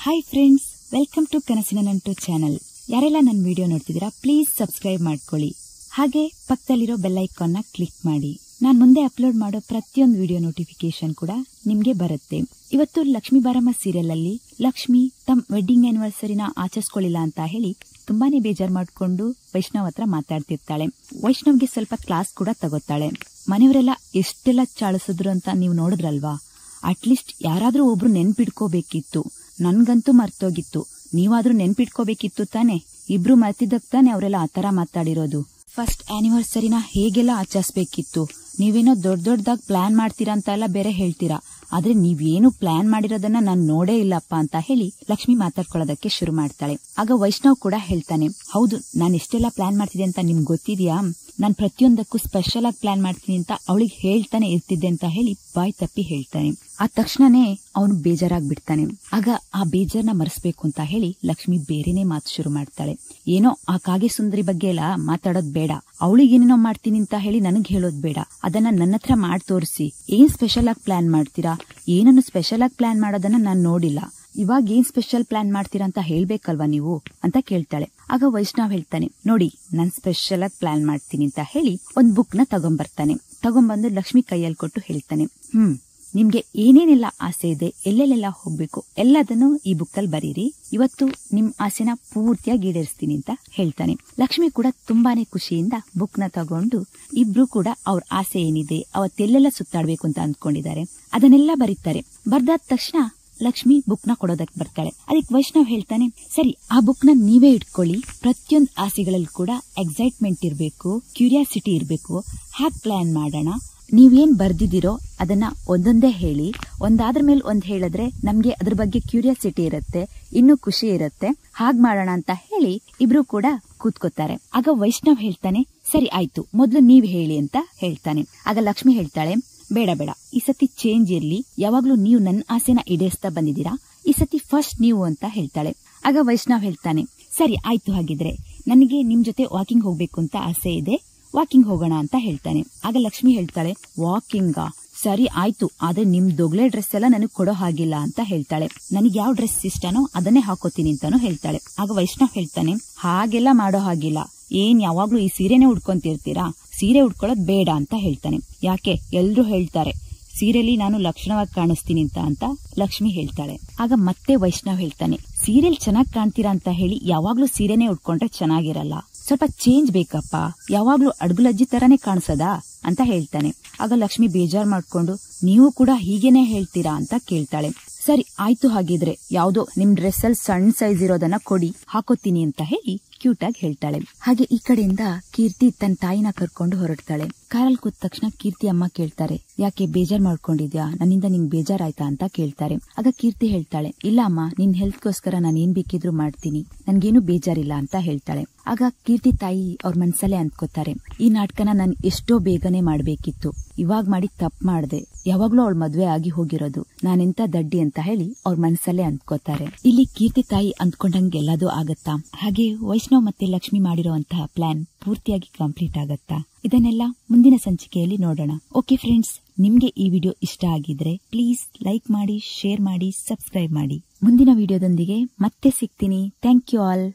Hi friends, welcome to ಕನಸಿನ ನಂಟು channel. ಯಾರೆಲ್ಲ ನನ್ನ ವಿಡಿಯೋ ನೋಡ್ತಿದ್ದೀರಾ ಪ್ಲೀಸ್ ಸಬ್ಸ್ಕ್ರೈಬ್ ಮಾಡ್ಕೊಳ್ಳಿ. ಹಾಗೆ ಪಕ್ಕದಲ್ಲಿರೋ ಬೆಲ್ ಐಕಾನ್ನ ಕ್ಲಿಕ್ ಮಾಡಿ. ನಾನು ಮುಂದೆ ಅಪ್ಲೋಡ್ ಮಾಡೋ ಪ್ರತಿಯೊಂದು ವಿಡಿಯೋ ನೋಟಿಫಿಕೇಶನ್ ಕೂಡ ನಿಮ್ಗೆ ಬರುತ್ತೆ. ಇವತ್ತು ಲಕ್ಷ್ಮೀ ಬಾರಮ್ಮ ಸೀರಿಯಲ್ ಅಲ್ಲಿ ಲಕ್ಷ್ಮಿ ತಮ್ಮ ವೆಡ್ಡಿಂಗ್ ಆನಿವರ್ಸರಿನ ಆಚರಿಸ್ಕೊಳ್ಳಿಲ್ಲ ಅಂತ ಹೇಳಿ ತುಂಬಾನೇ ಬೇಜಾರ್ ಮಾಡ್ಕೊಂಡು ವೈಷ್ಣವ್ ಹತ್ರ ಮಾತಾಡ್ತಿರ್ತಾಳೆ. ವೈಷ್ಣವ್ಗೆ ಸ್ವಲ್ಪ ಕ್ಲಾಸ್ ಕೂಡ ತಗೋತಾಳೆ. ಮನೆಯವರೆಲ್ಲ ಎಷ್ಟೆಲ್ಲ ಚಾಳಿಸಿದ್ರು ಅಂತ ನೀವು ನೋಡಿದ್ರಲ್ವಾ. ಅಟ್ಲೀಸ್ಟ್ ಯಾರಾದ್ರೂ ಒಬ್ರು ನೆನ್ಪಿಡ್ಕೋಬೇಕಿತ್ತು. ನನ್ಗಂತೂ ಮರ್ತೋಗಿತ್ತು, ನೀವಾದ್ರೂ ನೆನ್ಪಿಟ್ಕೋಬೇಕಿತ್ತು ತಾನೆ. ಇಬ್ರು ಮರ್ತಿದ್ದಕ್ ತಾನೆ ಅವರೆಲ್ಲ ಆತರ ಮಾತಾಡಿರೋದು. ಫಸ್ಟ್ ಆನಿವರ್ಸರಿನ ಹೇಗೆಲ್ಲ ಆಚರಿಸ್ಬೇಕಿತ್ತು. ನೀವೇನೋ ದೊಡ್ಡದಾಗಿ ಪ್ಲಾನ್ ಮಾಡ್ತೀರಾ ಅಂತ ಎಲ್ಲ ಬೇರೆ ಹೇಳ್ತೀರಾ, ಆದ್ರೆ ನೀವೇನು ಪ್ಲಾನ್ ಮಾಡಿರೋದನ್ನ ನಾನ್ ನೋಡೇ ಇಲ್ಲಪ್ಪ ಅಂತ ಹೇಳಿ ಲಕ್ಷ್ಮಿ ಮಾತಾಡ್ಕೊಳ್ಳೋದಕ್ಕೆ ಶುರು ಮಾಡ್ತಾಳೆ. ಆಗ ವೈಷ್ಣವ್ ಕೂಡ ಹೇಳ್ತಾನೆ, ಹೌದು ನಾನು ಎಷ್ಟೆಲ್ಲ ಪ್ಲಾನ್ ಮಾಡ್ತಿದ್ದೆ ಅಂತ ನಿಮ್ಗೆ ಗೊತ್ತಿದ್ಯಾ. ನಾನ್ ಪ್ರತಿಯೊಂದಕ್ಕೂ ಸ್ಪೆಷಲ್ ಆಗಿ ಪ್ಲಾನ್ ಮಾಡ್ತೀನಿ ಅಂತ ಅವಳಿಗೆ ಹೇಳ್ತಾನೆ ಇರ್ತಿದ್ದೆ ಅಂತ ಹೇಳಿ ಬಾಯ್ ತಪ್ಪಿ ಹೇಳ್ತಾನೆ. ಆ ತಕ್ಷಣನೇ ಅವನು ಬೇಜಾರಾಗ್ಬಿಡ್ತಾನೆ. ಆಗ ಆ ಬೇಜಾರ್ನ ಮರೆಸ್ಬೇಕು ಅಂತ ಹೇಳಿ ಲಕ್ಷ್ಮಿ ಬೇರೆನೆ ಮಾತು ಶುರು ಮಾಡ್ತಾಳೆ. ಏನೋ ಆ ಕಾಗೆ ಸುಂದರಿ ಬಗ್ಗೆ ಎಲ್ಲ ಮಾತಾಡೋದ್ ಬೇಡ, ಅವಳಿಗೇನೇನೋ ಮಾಡ್ತೀನಿ ಅಂತ ಹೇಳಿ ನನಗ್ ಹೇಳೋದ್ ಬೇಡ, ಅದನ್ನ ನನ್ನ ಹತ್ರ ಮಾಡಿ ತೋರಿಸಿ. ಏನ್ ಸ್ಪೆಷಲ್ ಆಗಿ ಪ್ಲಾನ್ ಮಾಡ್ತೀರಾ, ಏನನ್ನು ಸ್ಪೆಷಲ್ ಆಗಿ ಪ್ಲಾನ್ ಮಾಡೋದನ್ನ ನಾನ್ ನೋಡಿಲ್ಲ. ಇವಾಗ ಏನ್ ಸ್ಪೆಷಲ್ ಪ್ಲಾನ್ ಮಾಡ್ತೀರಾ ಅಂತ ಹೇಳ್ಬೇಕಲ್ವಾ ನೀವು ಅಂತ ಕೇಳ್ತಾಳೆ. ಆಗ ವೈಷ್ಣವ್ ಹೇಳ್ತಾನೆ, ನೋಡಿ ನಾನ್ ಸ್ಪೆಷಲ್ ಆಗಿ ಪ್ಲಾನ್ ಮಾಡ್ತೀನಿ ಅಂತ ಹೇಳಿ ಒಂದ್ ಬುಕ್ ನ ತಗೊಂಡ್ಬಂದು ಲಕ್ಷ್ಮಿ ಕೈಯಲ್ಲಿ ಕೊಟ್ಟು ಹೇಳ್ತಾನೆ, ನಿಮ್ಗೆ ಏನೇನೆಲ್ಲ ಆಸೆ ಇದೆ, ಎಲ್ಲೆಲ್ಲೆಲ್ಲ ಹೋಗ್ಬೇಕು ಎಲ್ಲದನ್ನು ಈ ಬುಕ್ ಅಲ್ಲಿ ಬರೀರಿ. ಇವತ್ತು ನಿಮ್ ಆಸೆನ ಪೂರ್ತಿಯಾಗಿ ಈಡೇರಿಸ್ತೀನಿ ಅಂತ ಹೇಳ್ತಾನೆ. ಲಕ್ಷ್ಮಿ ಕೂಡ ತುಂಬಾನೇ ಖುಷಿಯಿಂದ ಬುಕ್ ನ ತಗೊಂಡು ಇಬ್ರು ಕೂಡ ಅವ್ರ ಆಸೆ ಏನಿದೆ, ಅವತ್ತೆಲ್ಲೆಲ್ಲ ಸುತ್ತಾಡ್ಬೇಕು ಅಂತ ಅಂದ್ಕೊಂಡಿದ್ದಾರೆ ಅದನ್ನೆಲ್ಲ ಬರೀತಾರೆ. ಬರ್ದಾದ ತಕ್ಷಣ ಲಕ್ಷ್ಮಿ ಬುಕ್ ನ ಕೊಡೋದಕ್ಕೆ ಬರ್ತಾಳೆ. ಅದಕ್ಕೆ ವೈಷ್ಣವ್ ಹೇಳ್ತಾನೆ, ಸರಿ ಆ ಬುಕ್ ನ ನೀವೇ ಇಟ್ಕೊಳ್ಳಿ. ಪ್ರತಿಯೊಂದು ಆಸೆಗಳಲ್ಲಿ ಕೂಡ ಎಕ್ಸೈಟ್ಮೆಂಟ್ ಇರ್ಬೇಕು, ಕ್ಯೂರಿಯಾಸಿಟಿ ಇರ್ಬೇಕು. ಹಾಗೆ ಪ್ಲಾನ್ ಮಾಡೋಣ. ನೀವೇನ್ ಬರ್ದಿದಿರೋ ಅದನ್ನ ಒಂದೊಂದೇ ಹೇಳಿ, ಒಂದಾದ್ರ ಮೇಲೆ ಒಂದ್ ಹೇಳಿದ್ರೆ ನಮ್ಗೆ ಅದ್ರ ಬಗ್ಗೆ ಕ್ಯೂರಿಯಾಸಿಟಿ ಇರುತ್ತೆ, ಇನ್ನೂ ಖುಷಿ ಇರುತ್ತೆ. ಹಾಗ್ ಮಾಡೋಣ ಅಂತ ಹೇಳಿ ಇಬ್ರು ಕೂಡ ಕೂತ್ಕೋತಾರೆ. ಆಗ ವೈಷ್ಣವ್ ಹೇಳ್ತಾನೆ, ಸರಿ ಆಯ್ತು ಮೊದ್ಲು ನೀವ್ ಹೇಳಿ ಅಂತ ಹೇಳ್ತಾನೆ. ಆಗ ಲಕ್ಷ್ಮಿ ಹೇಳ್ತಾಳೆ, ಬೇಡ ಈ ಸತಿ ಚೇಂಜ್ ಇರ್ಲಿ. ಯಾವಾಗ್ಲೂ ನೀವು ನನ್ನ ಆಸೆನ ಈಡೇರಿಸ್ತಾ ಬಂದಿದ್ದೀರಾ, ಈ ಸತಿ ಫಸ್ಟ್ ನೀವು ಅಂತ ಹೇಳ್ತಾಳೆ. ಆಗ ವೈಷ್ಣವ್ ಹೇಳ್ತಾನೆ, ಸರಿ ಆಯ್ತು, ಹಾಗಿದ್ರೆ ನನಗೆ ನಿಮ್ ಜೊತೆ ವಾಕಿಂಗ್ ಹೋಗ್ಬೇಕು ಅಂತ ಆಸೆ ಇದೆ, ವಾಕಿಂಗ್ ಹೋಗೋಣ ಅಂತ ಹೇಳ್ತಾನೆ. ಆಗ ಲಕ್ಷ್ಮಿ ಹೇಳ್ತಾಳೆ, ವಾಕಿಂಗಾ, ಸರಿ ಆಯ್ತು, ಆದ್ರೆ ನಿಮ್ ದೊಗ್ಲೆ ಡ್ರೆಸ್ ಎಲ್ಲ ನನಗ್ ಕೊಡೋ ಹಾಗಿಲ್ಲ ಅಂತ ಹೇಳ್ತಾಳೆ. ನನಗ್ ಯಾವ ಡ್ರೆಸ್ ಇಷ್ಟನೋ ಅದನ್ನೇ ಹಾಕೋತೀನಿ ಅಂತಾನು ಹೇಳ್ತಾಳೆ. ಆಗ ವೈಷ್ಣವ್ ಹೇಳ್ತಾನೆ, ಹಾಗೆಲ್ಲ ಮಾಡೋ ಹಾಗಿಲ್ಲ, ಏನ್ ಯಾವಾಗ್ಲೂ ಈ ಸೀರೆನೇ ಉಡ್ಕೊಂತಿರ್ತೀರಾ, ಸೀರೆ ಉಡ್ಕೊಳ್ಳೋದ್ ಬೇಡ ಅಂತ ಹೇಳ್ತಾನೆ. ಯಾಕೆ, ಎಲ್ರು ಹೇಳ್ತಾರೆ ಸೀರೆಲಿ ನಾನು ಲಕ್ಷಣವಾಗಿ ಕಾಣಿಸ್ತೀನಿ ಅಂತ ಲಕ್ಷ್ಮಿ ಹೇಳ್ತಾಳೆ. ಆಗ ಮತ್ತೆ ವೈಷ್ಣವ್ ಹೇಳ್ತಾನೆ, ಸೀರೆಲ್ ಚೆನ್ನಾಗ್ ಕಾಣ್ತೀರಾ ಅಂತ ಹೇಳಿ ಯಾವಾಗ್ಲೂ ಸೀರೆನೇ ಉಡ್ಕೊಂಡ್ರೆ ಚೆನ್ನಾಗಿರಲ್ಲ, ಸ್ವಲ್ಪ ಚೇಂಜ್ ಬೇಕಪ್ಪ, ಯಾವಾಗ್ಲೂ ಅಡ್ಗುಲಜ್ಜಿ ತರಾನೇ ಕಾಣಿಸೋದಾ ಅಂತ ಹೇಳ್ತಾನೆ. ಆಗ ಲಕ್ಷ್ಮಿ ಬೇಜಾರ್ ಮಾಡ್ಕೊಂಡು, ನೀವು ಕೂಡ ಹೀಗೇನೆ ಹೇಳ್ತೀರಾ ಅಂತ ಕೇಳ್ತಾಳೆ. ಸರಿ ಆಯ್ತು, ಹಾಗಿದ್ರೆ ಯಾವ್ದೋ ನಿಮ್ ಡ್ರೆಸ್ ಅಲ್ಲಿ ಸಣ್ಣ ಸೈಜ್ ಇರೋದನ್ನ ಕೊಡಿ, ಹಾಕೋತೀನಿ ಅಂತ ಹೇಳಿ ಕ್ಯೂಟ್ ಆಗಿ ಹೇಳ್ತಾಳೆ. ಹಾಗೆ ಈ ಕಡೆಯಿಂದ ಕೀರ್ತಿ ತನ್ನ ತಾಯಿನ ಕರ್ಕೊಂಡು ಹೊರಡ್ತಾಳೆ. ಕಾರಲ್ಲಿ ಕೂತ ತಕ್ಷಣ ಕೀರ್ತಿ ಅಮ್ಮ ಕೇಳ್ತಾರೆ, ಯಾಕೆ ಬೇಜಾರ್ ಮಾಡ್ಕೊಂಡಿದ್ಯಾ, ನನ್ನಿಂದ ನಿಂಗ್ ಬೇಜಾರಾಯ್ತಾ ಅಂತ ಕೇಳ್ತಾರೆ. ಆಗ ಕೀರ್ತಿ ಹೇಳ್ತಾಳೆ, ಇಲ್ಲ ಅಮ್ಮ, ನಿನ್ ಹೆಲ್ತ್ಗೋಸ್ಕರ ನಾನು ಏನ್ ಬೇಕಿದ್ರು ಮಾಡ್ತೀನಿ, ನನ್ಗೇನು ಬೇಜಾರಿಲ್ಲ ಅಂತ ಹೇಳ್ತಾಳೆ. ಆಗ ಕೀರ್ತಿ ತಾಯಿ ಅವ್ರ ಮನ್ಸಲ್ಲೇ ಅಂದ್ಕೋತಾರೆ, ಈ ನಾಟಕನ ನಾನು ಎಷ್ಟೋ ಬೇಗನೆ ಮಾಡ್ಬೇಕಿತ್ತು, ಇವಾಗ ಮಾಡಿ ತಪ್ಪು ಮಾಡ್ದೆ, ಯಾವಾಗ್ಲೂ ಅವಳ ಮದ್ವೆ ಆಗಿ ಹೋಗಿರೋದು, ನಾನೆಂತ ದಡ್ಡಿ ಅಂತ ಹೇಳಿ ಅವ್ರ ಮನ್ಸಲ್ಲೇ ಅಂದ್ಕೋತಾರೆ. ಇಲ್ಲಿ ಕೀರ್ತಿ ತಾಯಿ ಅಂದ್ಕೊಂಡಂಗೆ ಎಲ್ಲದೂ ಆಗತ್ತಾ? ಹಾಗೆ ವೈಷ್ಣವ್ ಮತ್ತೆ ಲಕ್ಷ್ಮಿ ಮಾಡಿರುವಂತಹ ಪ್ಲಾನ್ ಪೂರ್ತಿಯಾಗಿ ಕಂಪ್ಲೀಟ್ ಆಗತ್ತಾ? ಇದನ್ನೆಲ್ಲ ಮುಂದಿನ ಸಂಚಿಕೆಯಲ್ಲಿ ನೋಡೋಣ. ಓಕೆ ಫ್ರೆಂಡ್ಸ್, ನಿಮ್ಗೆ ಈ ವಿಡಿಯೋ ಇಷ್ಟ ಆಗಿದ್ರೆ ಪ್ಲೀಸ್ ಲೈಕ್ ಮಾಡಿ, ಶೇರ್ ಮಾಡಿ, ಸಬ್ಸ್ಕ್ರೈಬ್ ಮಾಡಿ. ಮುಂದಿನ ವಿಡಿಯೋದೊಂದಿಗೆ ಮತ್ತೆ ಸಿಗ್ತೀನಿ. Thank you all.